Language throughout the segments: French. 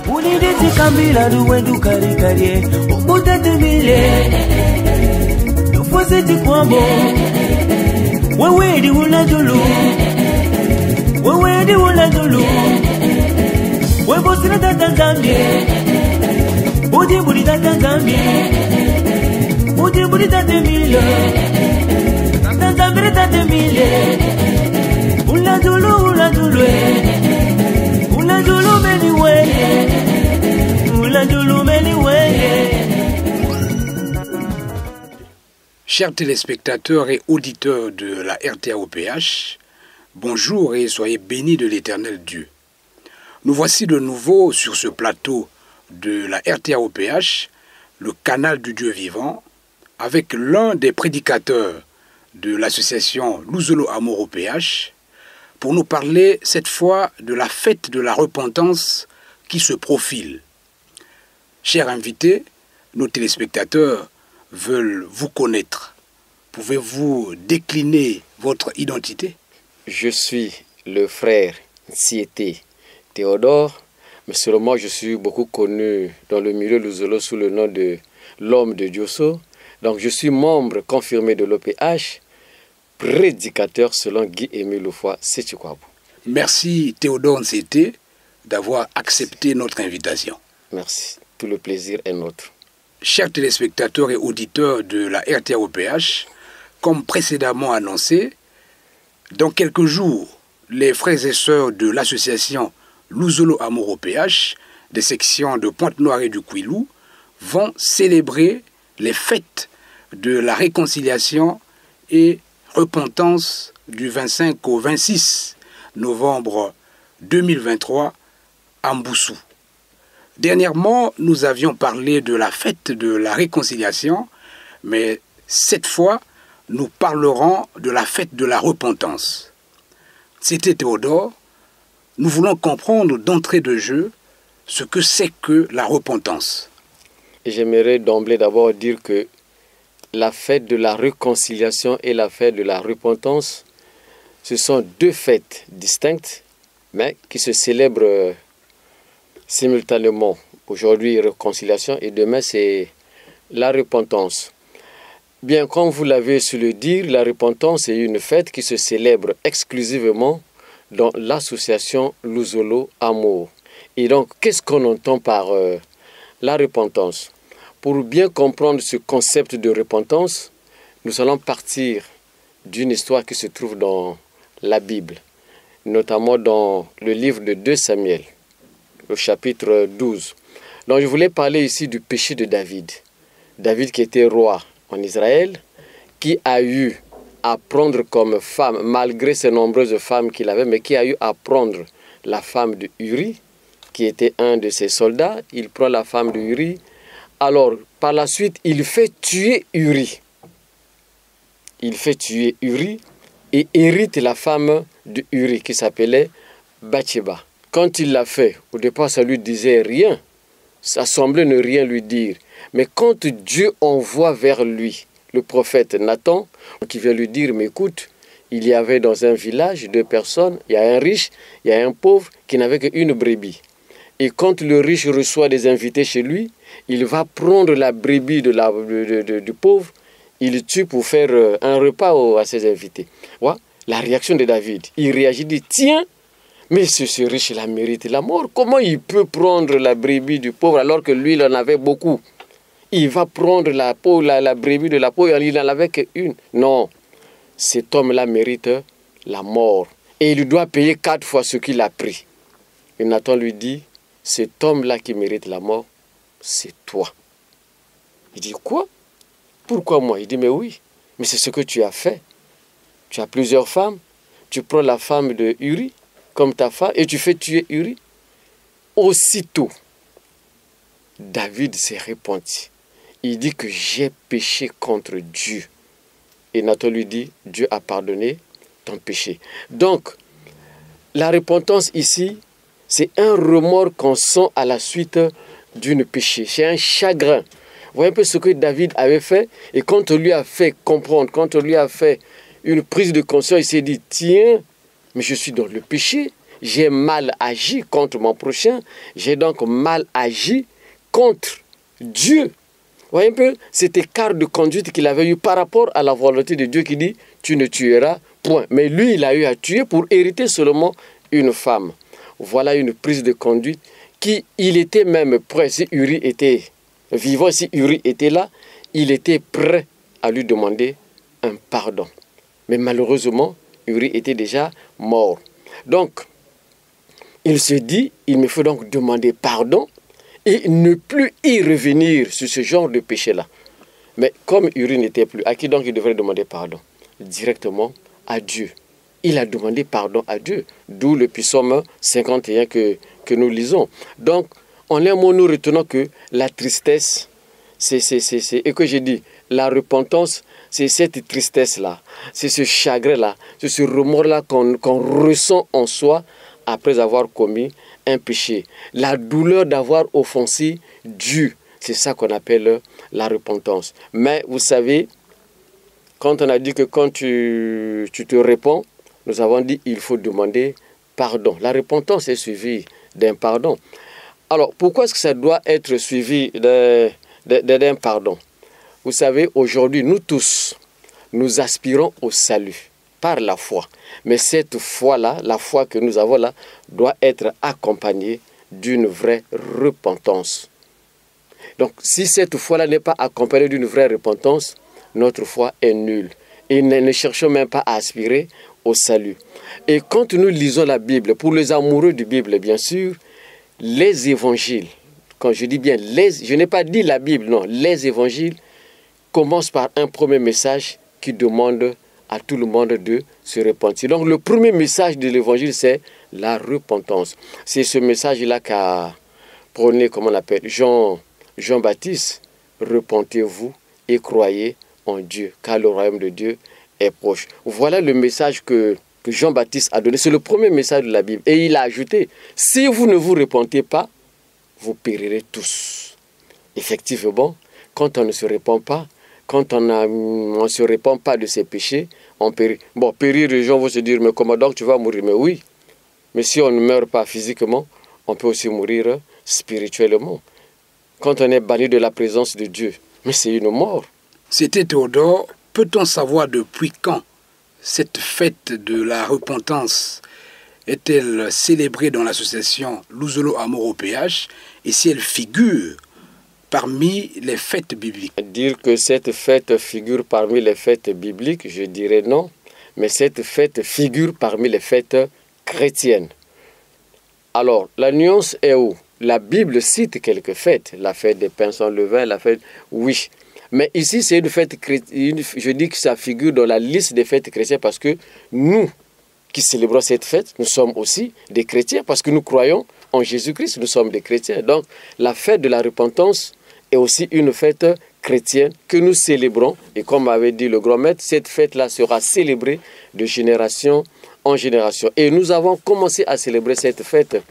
Unideti kambila duwendu kari kari Umutete mile Nufoseti kwambo Wewedi uladulu Wewedi uladulu Webosina tata zambi Ujiburi tata zambi Ujiburi tata mile Tata zambi tata mile Uladulu uladulu Uladulu meni weye Uladulu meni weye. Chers téléspectateurs et auditeurs de la RTAOPH, bonjour et soyez bénis de l'Éternel Dieu. Nous voici de nouveau sur ce plateau de la RTAOPH, le canal du Dieu vivant, avec l'un des prédicateurs de l'association Luzolo Amour OPH, pour nous parler cette fois de la fête de la repentance qui se profile. Chers invités, nos téléspectateurs veulent vous connaître. Pouvez-vous décliner votre identité? Je suis le frère Nsiete Théodore, mais seulement je suis beaucoup connu dans le milieu Luzolo sous le nom de l'homme de Diosso. Donc je suis membre confirmé de l'OPH, prédicateur selon Guy-Émile Lefoy Sétikwabou. Merci Théodore Nsiete d'avoir accepté notre invitation. Merci, tout le plaisir est nôtre. Chers téléspectateurs et auditeurs de la RTAOPH, comme précédemment annoncé, dans quelques jours, les frères et sœurs de l'association Luzolo Amour OPH, des sections de Pointe-Noire et du Kouilou, vont célébrer les fêtes de la réconciliation et repentance du 25 au 26 novembre 2023 à Mboussou. Dernièrement, nous avions parlé de la fête de la réconciliation, mais cette fois, nous parlerons de la fête de la repentance. C'était Théodore. Nous voulons comprendre d'entrée de jeu ce que c'est que la repentance. J'aimerais d'emblée d'abord dire que la fête de la réconciliation et la fête de la repentance, ce sont deux fêtes distinctes, mais qui se célèbrent simultanément. Aujourd'hui, réconciliation et demain, c'est la repentance. Bien, comme vous l'avez su le dire, la repentance est une fête qui se célèbre exclusivement dans l'association Luzolo Amour. Et donc, qu'est-ce qu'on entend par la repentance? Pour bien comprendre ce concept de repentance, nous allons partir d'une histoire qui se trouve dans la Bible, notamment dans le livre de 2 Samuel, au chapitre 12. Donc, je voulais parler ici du péché de David. David qui était roi en Israël, qui a eu à prendre comme femme, malgré ces nombreuses femmes qu'il avait, mais qui a eu à prendre la femme de Uri, qui était un de ses soldats. Il prend la femme de Uri. Alors, par la suite, il fait tuer Uri. Il fait tuer Uri et hérite la femme de Uri, qui s'appelait Bathsheba. Quand il l'a fait, au départ, ça lui disait rien. Ça semblait ne rien lui dire. Mais quand Dieu envoie vers lui le prophète Nathan, qui vient lui dire, mais écoute, il y avait dans un village 2 personnes, il y a un riche, il y a un pauvre qui n'avait qu'une brebis. Et quand le riche reçoit des invités chez lui, il va prendre la brebis du pauvre, il tue pour faire un repas à ses invités. Voilà la réaction de David. Il réagit, il dit, tiens, mais ce riche-là mérite la mort. Comment il peut prendre la brebis du pauvre alors que lui, il en avait beaucoup? Il va prendre la brebis de la pauvre, il n'en avait qu'une. Non, cet homme-là mérite la mort. Et il doit payer 4 fois ce qu'il a pris. Et Nathan lui dit, cet homme-là qui mérite la mort, c'est toi. Il dit, quoi? Pourquoi moi? Il dit, mais oui, mais c'est ce que tu as fait. Tu as plusieurs femmes, tu prends la femme de Uri comme ta femme et tu fais tuer Uri. Aussitôt, David s'est repenti. Il dit que j'ai péché contre Dieu. Et Nathan lui dit, Dieu a pardonné ton péché. Donc, la repentance ici, c'est un remords qu'on sent à la suite d'une péché. C'est un chagrin. Vous voyez un peu ce que David avait fait. Et quand on lui a fait comprendre, quand on lui a fait une prise de conscience, il s'est dit, tiens, mais je suis dans le péché. j'ai mal agi contre mon prochain, j'ai donc mal agi contre Dieu. Vous voyez un peu cet écart de conduite qu'il avait eu par rapport à la volonté de Dieu qui dit « tu ne tueras point ». Mais lui, il a eu à tuer pour hériter seulement une femme. Voilà une prise de conduite qui, il était même prêt, si Uri était vivant, si Uri était là, il était prêt à lui demander un pardon. Mais malheureusement, Uri était déjà mort. Donc, il se dit, il me faut donc demander pardon et ne plus y revenir sur ce genre de péché-là. Mais comme Uri n'était plus, à qui donc il devrait demander pardon? Directement à Dieu. Il a demandé pardon à Dieu, d'où le psaume 51 que nous lisons. Donc, en un mot, nous retenons que la tristesse, et que j'ai dit, la repentance, c'est cette tristesse-là, c'est ce chagrin-là, c'est ce remords-là qu'on ressent en soi après avoir commis un péché. La douleur d'avoir offensé Dieu, c'est ça qu'on appelle la repentance. Mais vous savez, quand on a dit que quand tu te répands, nous avons dit qu'il faut demander pardon. La repentance est suivie d'un pardon. Alors, pourquoi est-ce que ça doit être suivi d'un pardon? Vous savez, aujourd'hui, nous tous, nous aspirons au salut par la foi. Mais cette foi-là, la foi que nous avons là, doit être accompagnée d'une vraie repentance. Donc, si cette foi-là n'est pas accompagnée d'une vraie repentance, notre foi est nulle. Et ne cherchons même pas à aspirer au salut. Et quand nous lisons la Bible, pour les amoureux de la Bible, bien sûr, les évangiles, quand je dis bien je n'ai pas dit la Bible, non, les évangiles commencent par un premier message qui demande à tout le monde de se repentir. Donc le premier message de l'évangile, c'est la repentance. C'est ce message-là qu'a prôné, comment on l'appelle, Jean-Baptiste. Repentez-vous et croyez en Dieu, car le royaume de Dieu est proche. Voilà le message que Jean-Baptiste a donné. C'est le premier message de la Bible. Et il a ajouté, si vous ne vous repentez pas, vous périrez tous. Effectivement, quand on ne se repent pas, quand on ne se repent pas de ses péchés, on périt. Bon, périr, les gens vont se dire, mais comment donc tu vas mourir? Mais oui, mais si on ne meurt pas physiquement, on peut aussi mourir spirituellement. Quand on est banni de la présence de Dieu, mais c'est une mort. C'était Théodore. Peut-on savoir depuis quand cette fête de la repentance est-elle célébrée dans l'association Luzolo Amour au PH et si elle figure parmi les fêtes bibliques? Dire que cette fête figure parmi les fêtes bibliques, je dirais non, mais cette fête figure parmi les fêtes chrétiennes. Alors, la nuance est où? La Bible cite quelques fêtes, la fête des pains sans levain, la fête, oui. Mais ici, c'est une fête chrétienne. Je dis que ça figure dans la liste des fêtes chrétiennes parce que nous qui célébrons cette fête, nous sommes aussi des chrétiens parce que nous croyons en Jésus-Christ, nous sommes des chrétiens. Donc, la fête de la repentance est aussi une fête chrétienne que nous célébrons. Et comme avait dit le grand maître, cette fête-là sera célébrée de génération en génération. Et nous avons commencé à célébrer cette fête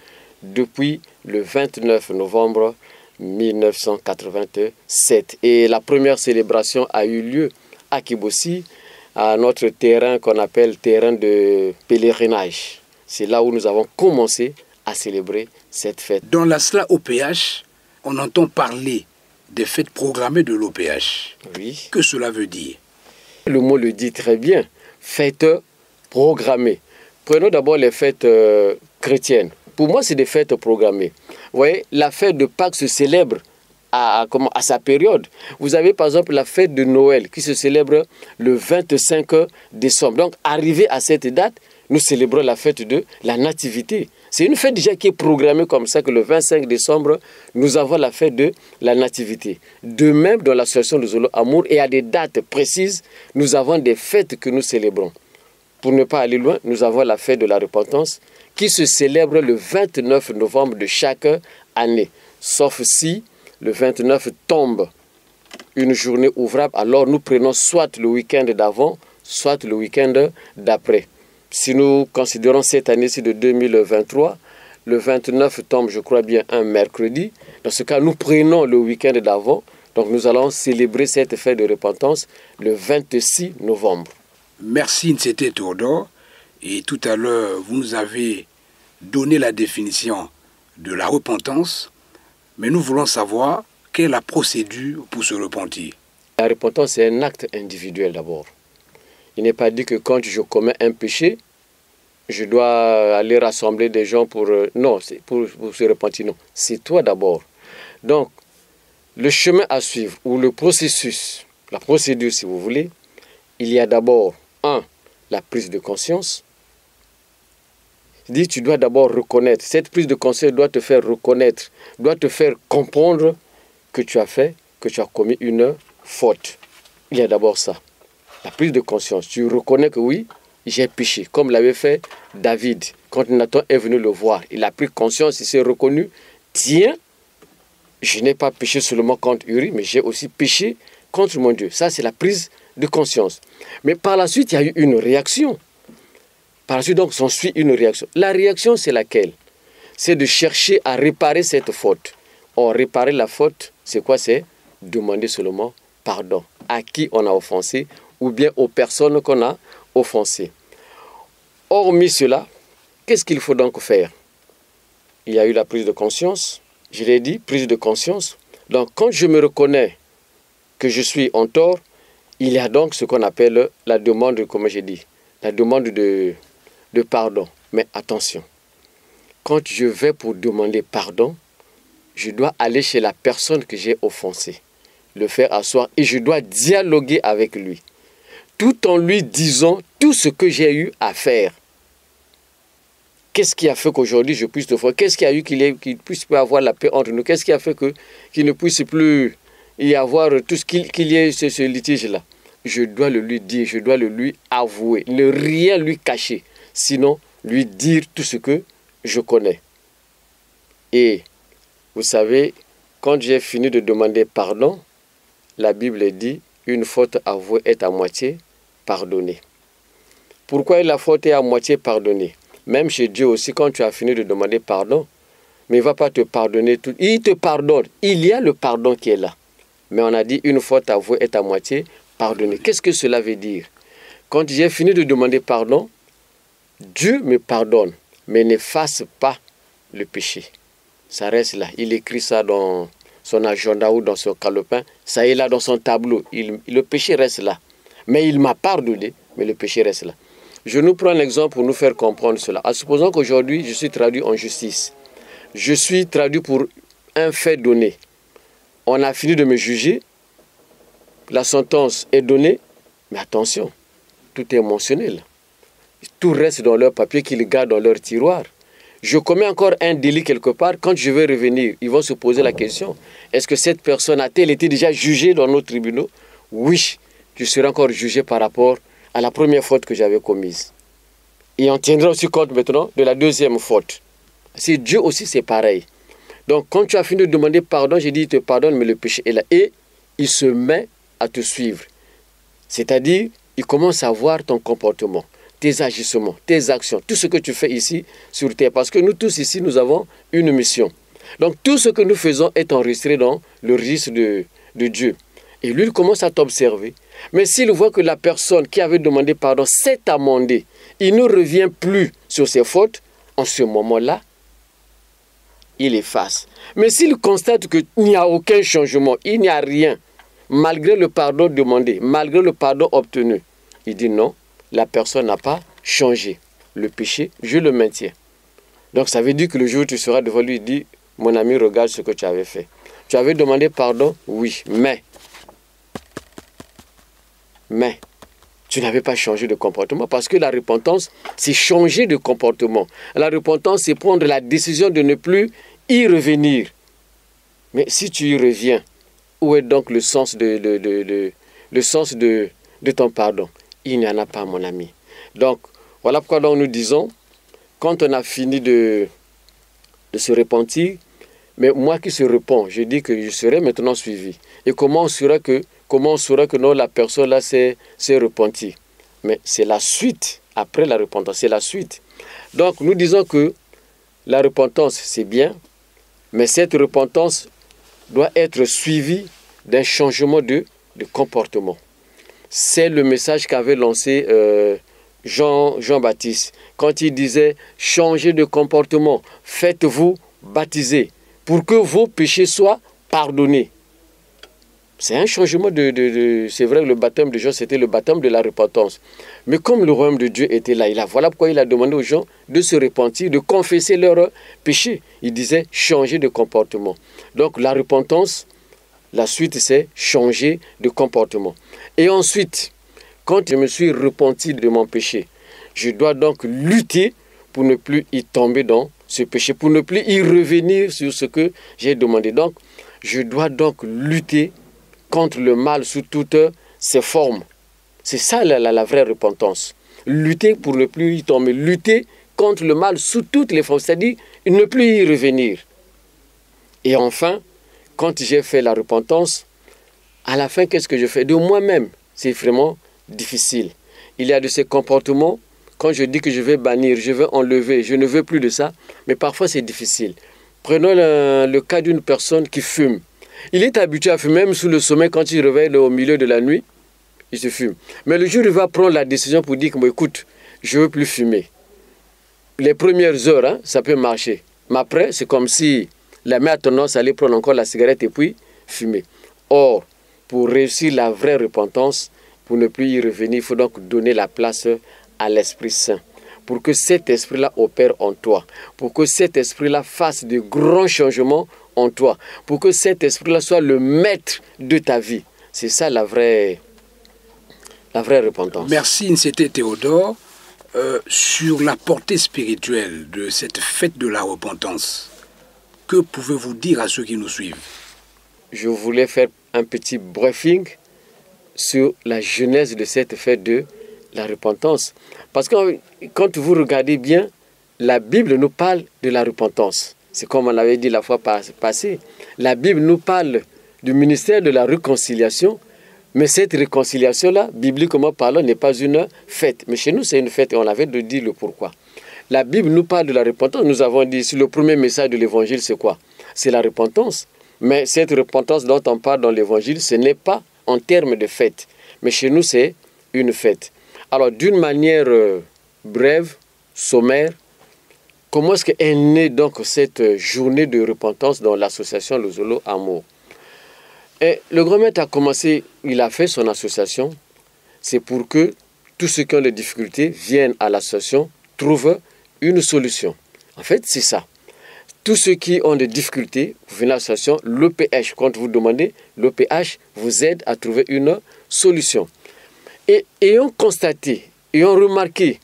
depuis le 29 novembre 1987. Et la première célébration a eu lieu à Kibossi, à notre terrain qu'on appelle terrain de pèlerinage. C'est là où nous avons commencé à célébrer cette fête. Dans la SLA OPH, on entend parler des fêtes programmées de l'OPH. Oui. Que cela veut dire? Le mot le dit très bien, fêtes programmées. Prenons d'abord les fêtes chrétiennes. Pour moi, c'est des fêtes programmées. Vous voyez, la fête de Pâques se célèbre à sa période. Vous avez par exemple la fête de Noël qui se célèbre le 25 décembre. Donc, arrivé à cette date, nous célébrons la fête de la Nativité. C'est une fête déjà qui est programmée comme ça que le 25 décembre, nous avons la fête de la Nativité. De même, dans l'association Luzolo Amour, et à des dates précises, nous avons des fêtes que nous célébrons. Pour ne pas aller loin, nous avons la fête de la repentance qui se célèbre le 29 novembre de chaque année. Sauf si le 29 tombe une journée ouvrable, alors nous prenons soit le week-end d'avant, soit le week-end d'après. Si nous considérons cette année-ci de 2023, le 29 tombe, je crois bien, un mercredi. Dans ce cas, nous prenons le week-end d'avant. Donc nous allons célébrer cette fête de repentance le 26 novembre. Merci, c'était Théodore. Et tout à l'heure, vous nous avez donné la définition de la repentance, mais nous voulons savoir quelle est la procédure pour se repentir. La repentance, c'est un acte individuel d'abord. Il n'est pas dit que quand je commets un péché, je dois aller rassembler des gens pour... non, c'est pour se repentir, non. C'est toi d'abord. Donc, le chemin à suivre, ou le processus, la procédure si vous voulez, il y a d'abord, la prise de conscience. Je dis, tu dois d'abord reconnaître. Cette prise de conscience doit te faire reconnaître, doit te faire comprendre que tu as commis une faute. Il y a d'abord ça, la prise de conscience. Tu reconnais que oui, j'ai péché, comme l'avait fait David. Quand Nathan est venu le voir, il a pris conscience, il s'est reconnu. Tiens, je n'ai pas péché seulement contre Uri, mais j'ai aussi péché contre mon Dieu. Ça, c'est la prise de conscience. Mais par la suite, il y a eu une réaction. Par la suite, donc, s'ensuit une réaction. La réaction, c'est laquelle? C'est de chercher à réparer cette faute. Or, réparer la faute, c'est quoi? C'est demander seulement pardon. À qui on a offensé ou bien aux personnes qu'on a offensées. Hormis cela, qu'est-ce qu'il faut donc faire? Il y a eu la prise de conscience. Je l'ai dit, prise de conscience. Donc, quand je me reconnais que je suis en tort, il y a donc ce qu'on appelle la demande, comme j'ai dit, la demande de pardon. Mais attention, quand je vais pour demander pardon, je dois aller chez la personne que j'ai offensée, le faire asseoir et je dois dialoguer avec lui, tout en lui disant tout ce que j'ai eu à faire. Qu'est-ce qui a fait qu'aujourd'hui je puisse te faire? Qu'est-ce qui a eu qu'il puisse plus avoir la paix entre nous? Qu'est-ce qui a fait qu'il ne puisse plus y avoir tout ce qu'il y ait ce litige-là? Je dois le lui dire, je dois le lui avouer, ne rien lui cacher, sinon lui dire tout ce que je connais. Et vous savez, quand j'ai fini de demander pardon, la Bible dit une faute avouée est à moitié pardonnée. Pourquoi la faute est à moitié pardonnée? Même chez Dieu aussi, quand tu as fini de demander pardon, mais il ne va pas te pardonner tout. Il te pardonne. Il y a le pardon qui est là. Mais on a dit une faute avouée est à moitié pardonnée. Qu'est-ce que cela veut dire? Quand j'ai fini de demander pardon, Dieu me pardonne, mais n'efface pas le péché. Ça reste là. Il écrit ça dans son agenda ou dans son calepin. Ça est là dans son tableau. Le péché reste là. Mais il m'a pardonné, mais le péché reste là. Je nous prends un exemple pour nous faire comprendre cela. En supposant qu'aujourd'hui, je suis traduit en justice. Je suis traduit pour un fait donné. On a fini de me juger. La sentence est donnée. Mais attention, tout est mentionné là. Tout reste dans leur papier qu'ils gardent dans leur tiroir. Je commets encore un délit quelque part. Quand je vais revenir, ils vont se poser la question. Est-ce que cette personne a-t-elle été déjà jugée dans nos tribunaux? Oui, je serai encore jugé par rapport à la première faute que j'avais commise. Et on tiendra aussi compte maintenant de la deuxième faute. C'est Dieu aussi, c'est pareil. Donc, quand tu as fini de demander pardon, j'ai dit, il te pardonne, mais le péché est là. Et il se met à te suivre. C'est-à-dire, il commence à voir ton comportement, tes agissements, tes actions, tout ce que tu fais ici sur terre. Parce que nous tous ici, nous avons une mission. Donc, tout ce que nous faisons est enregistré dans le registre de Dieu. Et lui, il commence à t'observer. Mais s'il voit que la personne qui avait demandé pardon s'est amendée, il ne revient plus sur ses fautes, en ce moment-là, il efface. Mais s'il constate qu'il n'y a aucun changement, il n'y a rien, malgré le pardon demandé, malgré le pardon obtenu, il dit non, la personne n'a pas changé. Le péché, je le maintiens. Donc ça veut dire que le jour où tu seras devant lui, il dit, mon ami, regarde ce que tu avais fait. Tu avais demandé pardon, oui, mais tu n'avais pas changé de comportement parce que la repentance, c'est changer de comportement. La repentance, c'est prendre la décision de ne plus y revenir. Mais si tu y reviens, où est donc le sens de ton pardon? Il n'y en a pas, mon ami. Donc, voilà pourquoi donc nous disons, quand on a fini de se repentir, mais moi qui se repens, je dis que je serai maintenant suivi. Et comment on saura que non, la personne là s'est repentie? Mais c'est la suite, après la repentance, c'est la suite. Donc nous disons que la repentance c'est bien, mais cette repentance doit être suivie d'un changement de comportement. C'est le message qu'avait lancé Jean-Baptiste, quand il disait « changez de comportement, faites-vous baptiser pour que vos péchés soient pardonnés ». C'est un changement c'est vrai que le baptême de Jean, c'était le baptême de la repentance. Mais comme le royaume de Dieu était là, voilà pourquoi il a demandé aux gens de se repentir, de confesser leurs péchés. Il disait changer de comportement. Donc la repentance, la suite c'est changer de comportement. Et ensuite, quand je me suis repenti de mon péché, je dois donc lutter pour ne plus y tomber dans ce péché, pour ne plus y revenir sur ce que j'ai demandé. Donc, je dois donc lutter contre le mal sous toutes ses formes. C'est ça la vraie repentance. Lutter pour ne plus y tomber. Lutter contre le mal sous toutes les formes. C'est-à-dire ne plus y revenir. Et enfin, quand j'ai fait la repentance, à la fin, qu'est-ce que je fais? De moi-même, c'est vraiment difficile. Il y a de ces comportements, quand je dis que je vais bannir, je vais enlever, je ne veux plus de ça, mais parfois c'est difficile. Prenons le cas d'une personne qui fume. Il est habitué à fumer, même sous le sommeil, quand il se réveille au milieu de la nuit, il se fume. Mais le jour où il va prendre la décision pour dire que, écoute, je ne veux plus fumer. Les premières heures, ça peut marcher. Mais après, c'est comme si la main a tendance à aller prendre encore la cigarette et puis fumer. Or, pour réussir la vraie repentance, pour ne plus y revenir, il faut donc donner la place à l'Esprit Saint. Pour que cet esprit-là opère en toi. Pour que cet esprit-là fasse de grands changements en toi. Pour que cet esprit-là soit le maître de ta vie. C'est ça la vraie repentance. Merci, c'était Théodore. Sur la portée spirituelle de cette fête de la repentance, que pouvez-vous dire à ceux qui nous suivent? Je voulais faire un petit briefing sur la genèse de cette fête de la repentance. Parce que quand vous regardez bien, la Bible nous parle de la repentance. C'est comme on l'avait dit la fois passée. La Bible nous parle du ministère de la réconciliation, mais cette réconciliation-là, bibliquement parlant, n'est pas une fête. Mais chez nous, c'est une fête et on avait de dire le pourquoi. La Bible nous parle de la repentance. Nous avons dit, sur le premier message de l'Évangile, c'est quoi? C'est la repentance. Mais cette repentance dont on parle dans l'Évangile, ce n'est pas en termes de fête. Mais chez nous, c'est une fête. Alors, d'une manière brève, sommaire, comment est-ce qu'est née donc cette journée de repentance dans l'association Lozolo Amour? Et le grand maître a commencé, il a fait son association, c'est pour que tous ceux qui ont des difficultés viennent à l'association, trouvent une solution. En fait, c'est ça. Tous ceux qui ont des difficultés, vous venez à l'association, l'OPH, quand vous demandez, l'OPH vous aide à trouver une solution. Et ayant constaté, ayant remarqué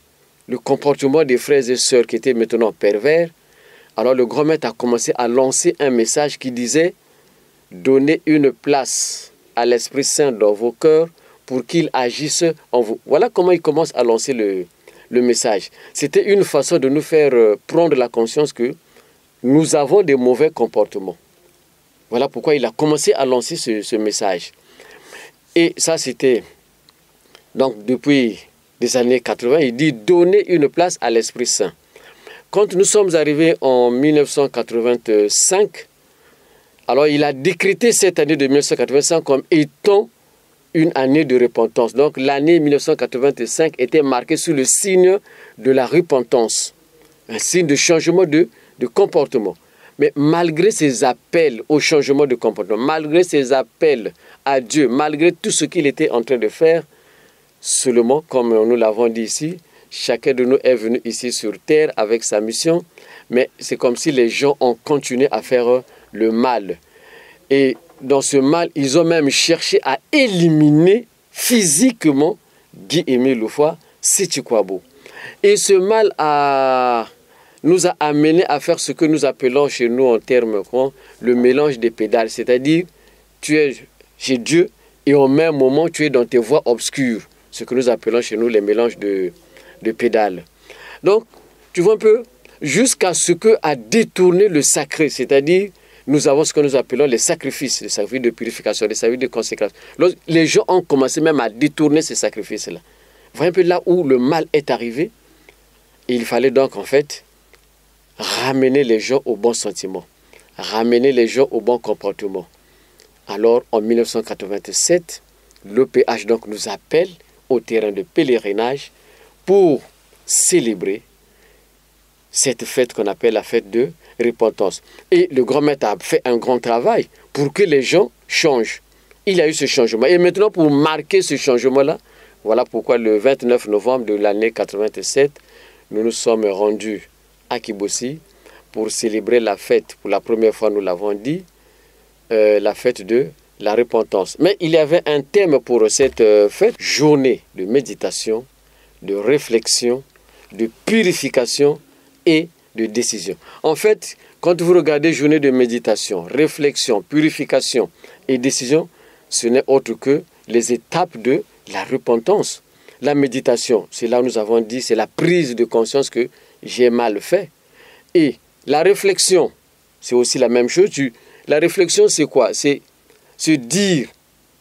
le comportement des frères et sœurs qui étaient maintenant pervers, alors le grand maître a commencé à lancer un message qui disait « Donnez une place à l'Esprit Saint dans vos cœurs pour qu'il agisse en vous ». Voilà comment il commence à lancer le message. C'était une façon de nous faire prendre la conscience que nous avons des mauvais comportements. Voilà pourquoi il a commencé à lancer ce message. Et ça, c'était donc depuis des années 80, il dit « Donnez une place à l'Esprit Saint ». Quand nous sommes arrivés en 1985, alors il a décrété cette année de 1985 comme étant une année de repentance. Donc l'année 1985 était marquée sous le signe de la repentance, un signe de changement de comportement. Mais malgré ces appels au changement de comportement, malgré ces appels à Dieu, malgré tout ce qu'il était en train de faire, seulement, comme nous l'avons dit ici, chacun de nous est venu ici sur terre avec sa mission, mais c'est comme si les gens ont continué à faire le mal. Et dans ce mal, ils ont même cherché à éliminer physiquement Guy-Émile Loufoy, Séti Kouabo. Et ce mal nous a amené à faire ce que nous appelons chez nous en termes le mélange des pédales. C'est-à-dire, tu es chez Dieu et au même moment, tu es dans tes voies obscures. Ce que nous appelons chez nous les mélanges de pédales. Donc, tu vois un peu, jusqu'à ce que a détourné le sacré, c'est-à-dire, nous avons ce que nous appelons les sacrifices de purification, les sacrifices de consécration. Les gens ont commencé même à détourner ces sacrifices-là. Vous voyez un peu là où le mal est arrivé. Et il fallait donc, en fait, ramener les gens au bon sentiment, ramener les gens au bon comportement. Alors, en 1987, l'OPH donc nous appelle au terrain de pèlerinage pour célébrer cette fête qu'on appelle la fête de repentance. Et le grand maître a fait un grand travail pour que les gens changent. Il y a eu ce changement. Et maintenant, pour marquer ce changement-là, voilà pourquoi le 29 novembre de l'année 87, nous nous sommes rendus à Kibossi pour célébrer la fête. Pour la première fois, nous l'avons dit, la fête de la repentance. Mais il y avait un thème pour cette fête, journée de méditation, de réflexion, de purification et de décision. En fait, quand vous regardez journée de méditation, réflexion, purification et décision, ce n'est autre que les étapes de la repentance. La méditation, c'est là où nous avons dit, c'est la prise de conscience que j'ai mal fait. Et la réflexion, c'est aussi la même chose. La réflexion, c'est quoi? C'est se dire,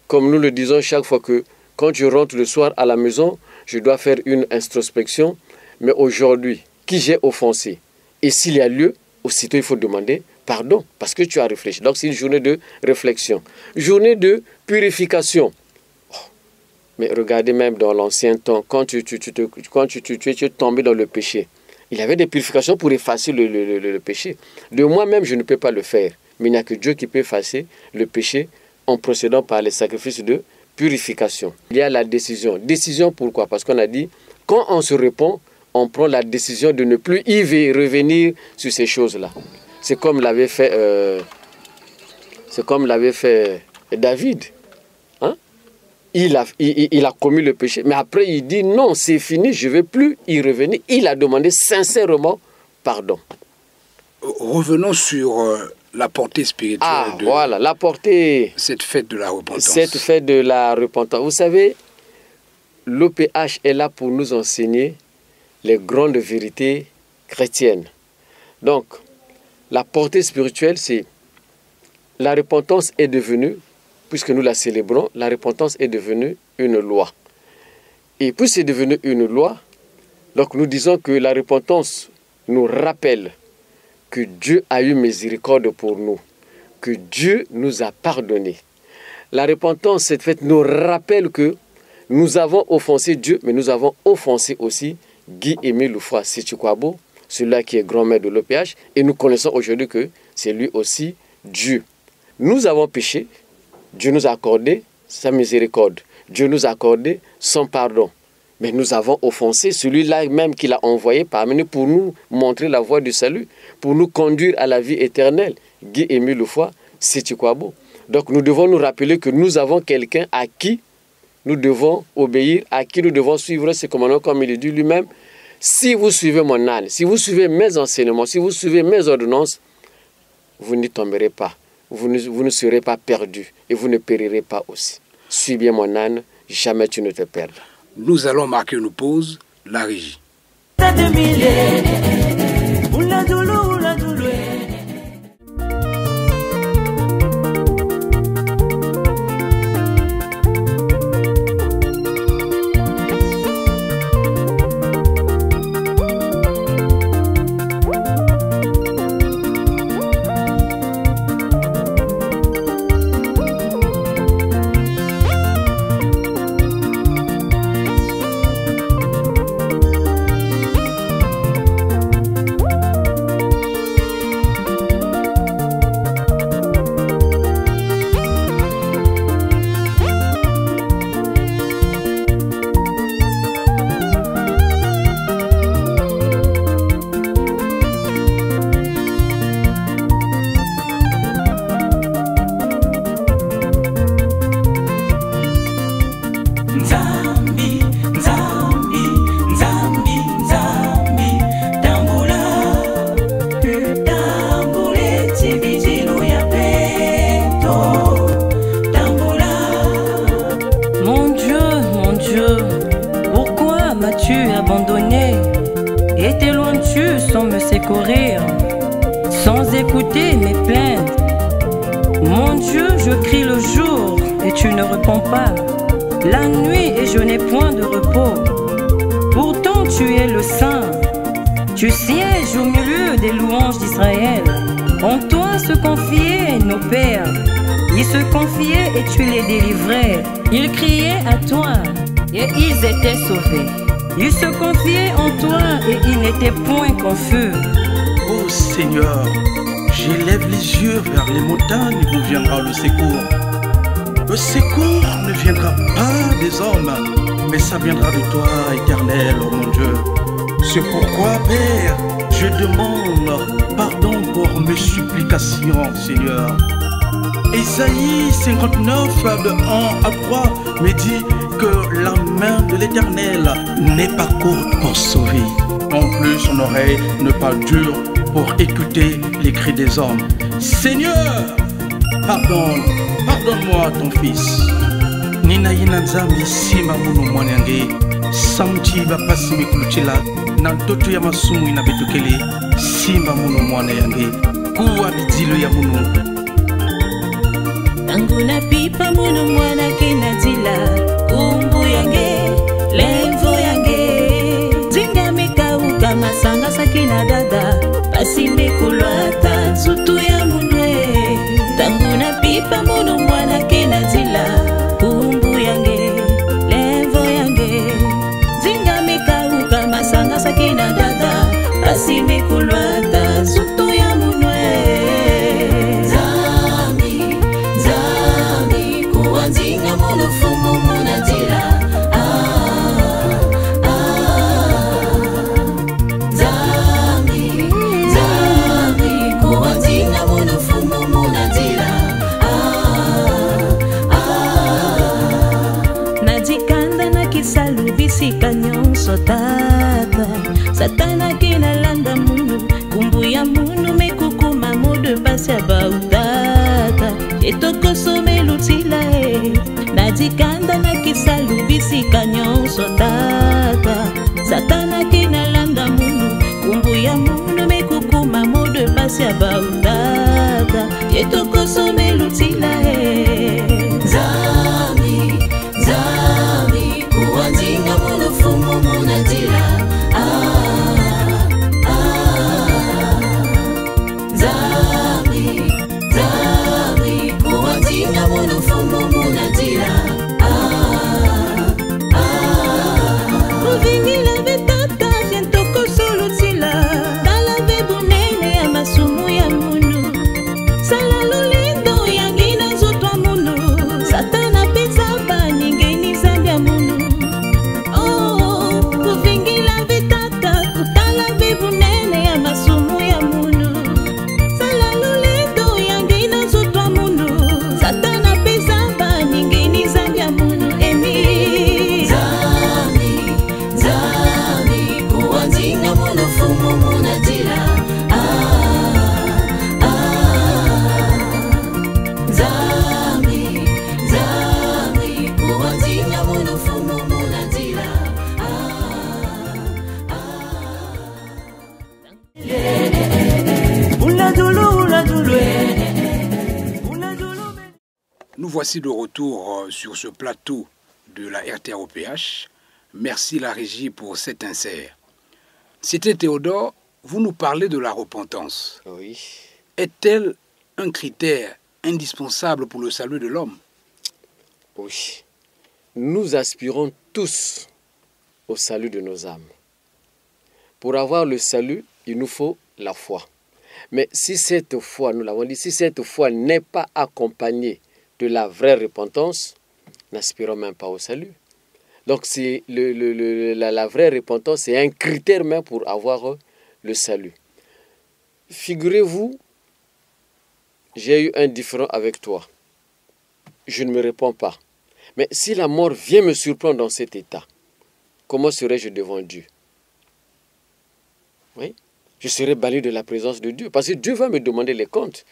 comme nous le disons chaque fois que quand je rentre le soir à la maison, je dois faire une introspection. Mais aujourd'hui, qui j'ai offensé? Et s'il y a lieu, aussitôt il faut demander pardon, parce que tu as réfléchi. Donc c'est une journée de réflexion. Journée de purification. Oh, mais regardez même dans l'ancien temps, quand tu es tombé dans le péché, il y avait des purifications pour effacer le péché. De moi-même, je ne peux pas le faire. Mais il n'y a que Dieu qui peut effacer le péché en procédant par les sacrifices de purification. Il y a la décision. Décision pourquoi? Parce qu'on a dit, quand on se répond, on prend la décision de ne plus y revenir sur ces choses-là. C'est comme l'avait fait David. Hein? Il a commis le péché, mais après il dit non, c'est fini, je ne vais plus y revenir. Il a demandé sincèrement pardon. Revenons sur la portée spirituelle voilà, la portée, cette fête de la repentance. Cette fête de la repentance. Vous savez, l'OPH est là pour nous enseigner les grandes vérités chrétiennes. Donc, la portée spirituelle, c'est la repentance est devenue, puisque nous la célébrons, la repentance est devenue une loi. Et puis c'est devenu une loi, donc nous disons que la repentance nous rappelle que Dieu a eu miséricorde pour nous, que Dieu nous a pardonné. La repentance, cette fête, nous rappelle que nous avons offensé Dieu, mais nous avons offensé aussi Guy-Émile Loufra Sétikwabo, celui-là qui est grand-mère de l'OPH, et nous connaissons aujourd'hui que c'est lui aussi Dieu. Nous avons péché, Dieu nous a accordé sa miséricorde, Dieu nous a accordé son pardon. Mais nous avons offensé celui-là même qu'il a envoyé parmi nous pour nous montrer la voie du salut, pour nous conduire à la vie éternelle. Guy-Émile Loufra Sétikwabo. Donc nous devons nous rappeler que nous avons quelqu'un à qui nous devons obéir, à qui nous devons suivre ses commandements, comme il dit lui-même. Si vous suivez mon âne, si vous suivez mes enseignements, si vous suivez mes ordonnances, vous n'y tomberez pas. Vous ne serez pas perdus et vous ne périrez pas aussi. Suis bien mon âne, jamais tu ne te perdras. Nous allons marquer une pause, la régie. Sans écouter mes plaintes. Mon Dieu, je crie le jour et tu ne réponds pas. La nuit et je n'ai point de repos. Pourtant tu es le Saint. Tu sièges au milieu des louanges d'Israël. En toi se confiaient nos pères. Ils se confiaient et tu les délivrais. Ils criaient à toi et ils étaient sauvés. Il se confiait en toi et il n'était point confus. Ô Seigneur, j'élève les yeux vers les montagnes d'où viendra le secours. Le secours ne viendra pas des hommes, mais ça viendra de toi, Éternel, oh mon Dieu. C'est pourquoi, Père, je demande pardon pour mes supplications, Seigneur. Isaïe 59, de 1 à 3, me dit que la main de l'Éternel n'est pas courte pour sauver. Non plus son oreille ne pas dure pour écouter les cris des hommes. Seigneur, pardonne-moi ton fils. Nina yina nzambi sima munu mwanyange. Samchi bapasi mikulutila. Nantoto ya masumu inabetukele. Simba munu mwanyange. Kuwa bidilo ya munu. Anguna pipa munu mwana kinazila. Kumbu yange, levo yange. Zinga mikauka masanga sakina dada. Pasimbe kulwata zutu ya munwe. Tanguna pipa munu mwana kinazila. Kumbu yange, levo yange. Zinga mikauka masanga sakina dada. Pasimbe kulwata zutu ya munwe. Zami, kuwanzinga munu fumu munazila. Bisika nyonso tata Satana kinalanda munu Kumbu ya munu mekukuma mudu basi ya bautata Etoko some lutila Nadikanda na kisalu bisika nyonso tata Satana kinalanda munu Kumbu ya munu mekukuma mudu basi ya bautata Etoko some lutila Zami kuwanzinga munu fumu munatila Zami kuwanzinga munu fumu munatila Kuvingila betata Yentoko solutila Dala bebunene ya masumu ya munu Sala lulindo yangina zotwa munu Satana pesa nyingeni zambia munu kuvingila vitata kutala bibunene ya masumu ya munu sala lulindo yangina zutwa munu Satana pesa nyingeni zambia munu Zami kuwanzinga munu fumu munatila Nous voici de retour sur ce plateau de la RTROPH. Merci la régie pour cet insert. C'était Théodore, vous nous parlez de la repentance. Oui. Est-elle un critère indispensable pour le salut de l'homme? Oui. Nous aspirons tous au salut de nos âmes. Pour avoir le salut, il nous faut la foi. Mais si cette foi, nous l'avons dit, si cette foi n'est pas accompagnée de la vraie repentance, n'aspirons même pas au salut. Donc la vraie repentance, c'est un critère même pour avoir le salut. Figurez-vous, j'ai eu un différend avec toi. Je ne me réponds pas. Mais si la mort vient me surprendre dans cet état, comment serais-je devant Dieu? Oui, je serai banni de la présence de Dieu. Parce que Dieu va me demander les comptes.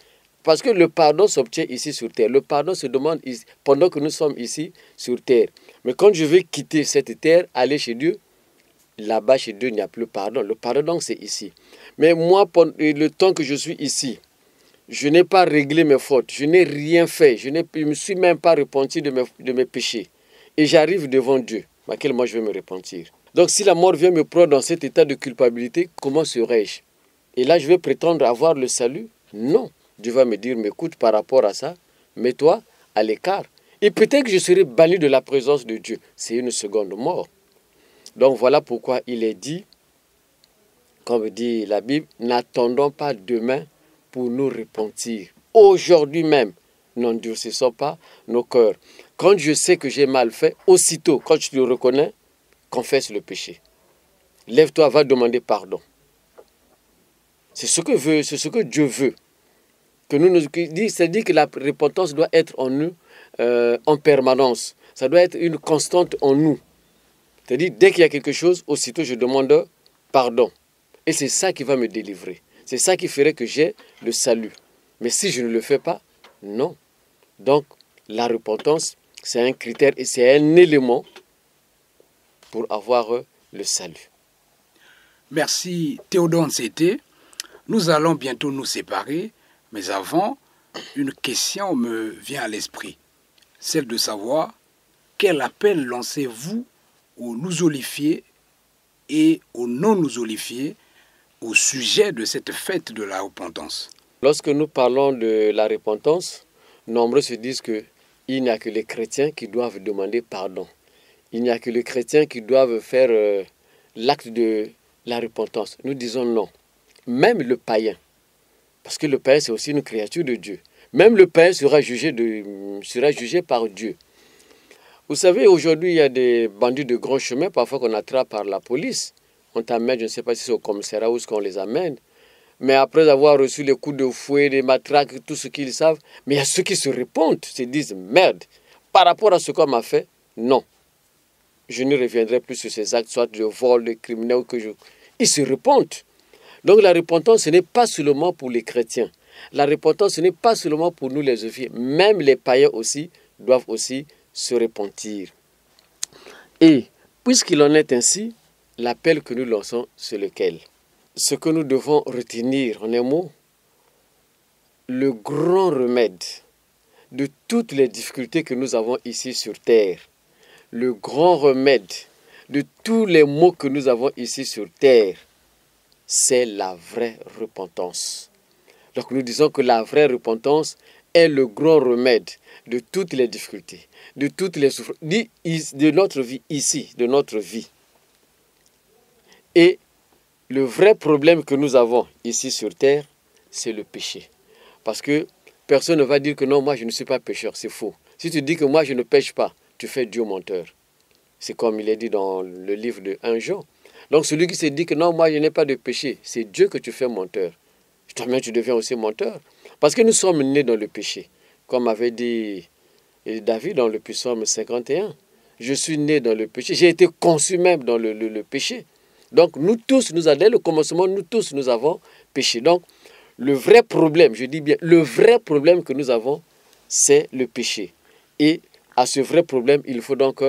Parce que le pardon s'obtient ici sur terre. Le pardon se demande ici, pendant que nous sommes ici sur terre. Mais quand je vais quitter cette terre, aller chez Dieu, là-bas chez Dieu, il n'y a plus de pardon. Le pardon, donc, c'est ici. Mais moi, pendant le temps que je suis ici, je n'ai pas réglé mes fautes. Je n'ai rien fait. Je ne me suis même pas repenti de mes péchés. Et j'arrive devant Dieu, à quel moment je vais me repentir. Donc si la mort vient me prendre dans cet état de culpabilité, comment serais-je? Et là, je vais prétendre avoir le salut? Non. Dieu va me dire, mais écoute, par rapport à ça, mets-toi à l'écart. Et peut-être que je serai banni de la présence de Dieu. C'est une seconde mort. Donc voilà pourquoi il est dit, comme dit la Bible, n'attendons pas demain pour nous repentir. Aujourd'hui même, n'endurcissons pas nos cœurs. Quand je sais que j'ai mal fait, aussitôt, quand tu le reconnais, confesse le péché. Lève-toi, va demander pardon. C'est ce que Dieu veut. C'est-à-dire que la repentance doit être en nous en permanence. Ça doit être une constante en nous. C'est-à-dire, dès qu'il y a quelque chose, aussitôt je demande pardon. Et c'est ça qui va me délivrer. C'est ça qui ferait que j'ai le salut. Mais si je ne le fais pas, non. Donc, la repentance, c'est un critère et c'est un élément pour avoir le salut. Merci Théodore Nsete. Nous allons bientôt nous séparer, mais avant, une question me vient à l'esprit. Celle de savoir quel appel lancez-vous aux nousolifiés et aux non-nousolifiés au sujet de cette fête de la repentance. Lorsque nous parlons de la repentance, nombreux se disent qu'il n'y a que les chrétiens qui doivent demander pardon. Il n'y a que les chrétiens qui doivent faire l'acte de la repentance. Nous disons non. Même le païen, parce que le païen c'est aussi une créature de Dieu, même le païen sera jugé par Dieu. Vous savez, aujourd'hui, il y a des bandits de grand chemin, parfois qu'on attrape par la police. On t'amène, je ne sais pas si c'est au commissariat ou ce qu'on les amène. Mais après avoir reçu les coups de fouet, les matraques, tout ce qu'ils savent, mais il y a ceux qui se répondent, se disent, merde, par rapport à ce qu'on m'a fait, non. Je ne reviendrai plus sur ces actes, soit de vol, de criminel, Ils se répondent. Donc la repentance, ce n'est pas seulement pour les chrétiens. La repentance, ce n'est pas seulement pour nous les ouvriers. Même les païens aussi doivent aussi se repentir. Et puisqu'il en est ainsi, l'appel que nous lançons, c'est lequel? Ce que nous devons retenir en un mot, le grand remède de toutes les difficultés que nous avons ici sur terre, le grand remède de tous les maux que nous avons ici sur terre, c'est la vraie repentance. Donc nous disons que la vraie repentance est le grand remède de toutes les difficultés, de toutes les souffrances, de notre vie ici, de notre vie. Et le vrai problème que nous avons ici sur terre, c'est le péché. Parce que personne ne va dire que non, moi je ne suis pas pécheur, c'est faux. Si tu dis que moi je ne pêche pas, tu fais Dieu menteur. C'est comme il est dit dans le livre de 1 Jean. Donc celui qui se dit que non, moi je n'ai pas de péché, c'est Dieu que tu fais menteur. Toi-même tu deviens aussi menteur. Parce que nous sommes nés dans le péché. Comme avait dit David dans le psaume 51. Je suis né dans le péché, j'ai été conçu même dans le péché. Donc nous tous, dès le commencement, nous tous nous avons péché. Donc le vrai problème, je dis bien, le vrai problème que nous avons, c'est le péché. Et à ce vrai problème, il faut donc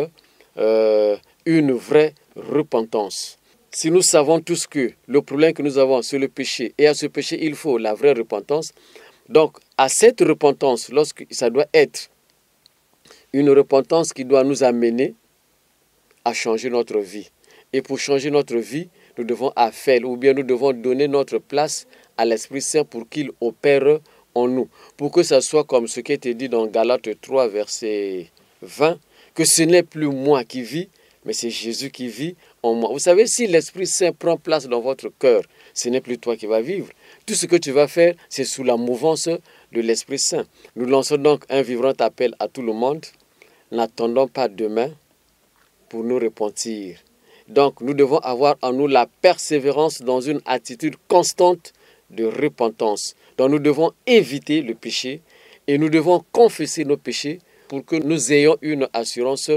une vraie repentance. Si nous savons tous que le problème que nous avons, c'est le péché, et à ce péché, il faut la vraie repentance, donc à cette repentance, ça doit être une repentance qui doit nous amener à changer notre vie. Et pour changer notre vie, nous devons affaire, ou bien nous devons donner notre place à l'Esprit Saint pour qu'il opère en nous. Pour que ça soit comme ce qui était dit dans Galates 3, verset 20, que ce n'est plus moi qui vis, mais c'est Jésus qui vit en moi. Vous savez, si l'Esprit Saint prend place dans votre cœur, ce n'est plus toi qui vas vivre. Tout ce que tu vas faire, c'est sous la mouvance de l'Esprit Saint. Nous lançons donc un vibrant appel à tout le monde. N'attendons pas demain pour nous repentir. Donc, nous devons avoir en nous la persévérance dans une attitude constante de repentance. Donc, nous devons éviter le péché et nous devons confesser nos péchés pour que nous ayons une assurance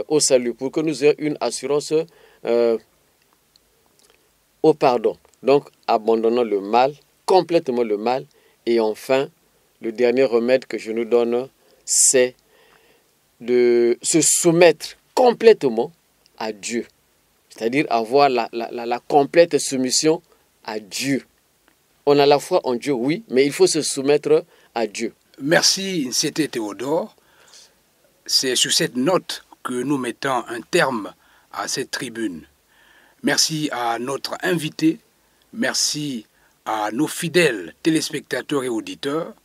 au salut, pour que nous ayons une assurance au pardon. Donc, abandonnons le mal, complètement le mal. Et enfin, le dernier remède que je nous donne, c'est de se soumettre complètement à Dieu. C'est-à-dire avoir la complète soumission à Dieu. On a la foi en Dieu, oui, mais il faut se soumettre à Dieu. Merci, c'était Théodore. C'est sur cette note que nous mettons un terme à cette tribune. Merci à notre invité, merci à nos fidèles téléspectateurs et auditeurs,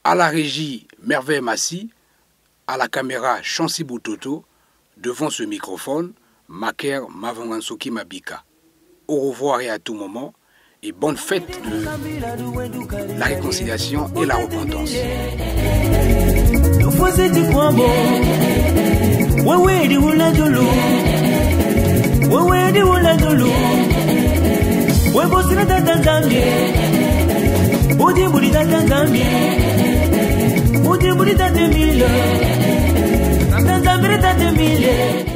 à la régie Merveille Massi, à la caméra Chancy Boutoto, devant ce microphone, Maker Mavangansoki Mabika. Au revoir et à tout moment, et bonne fête de la réconciliation et la repentance. Tanzania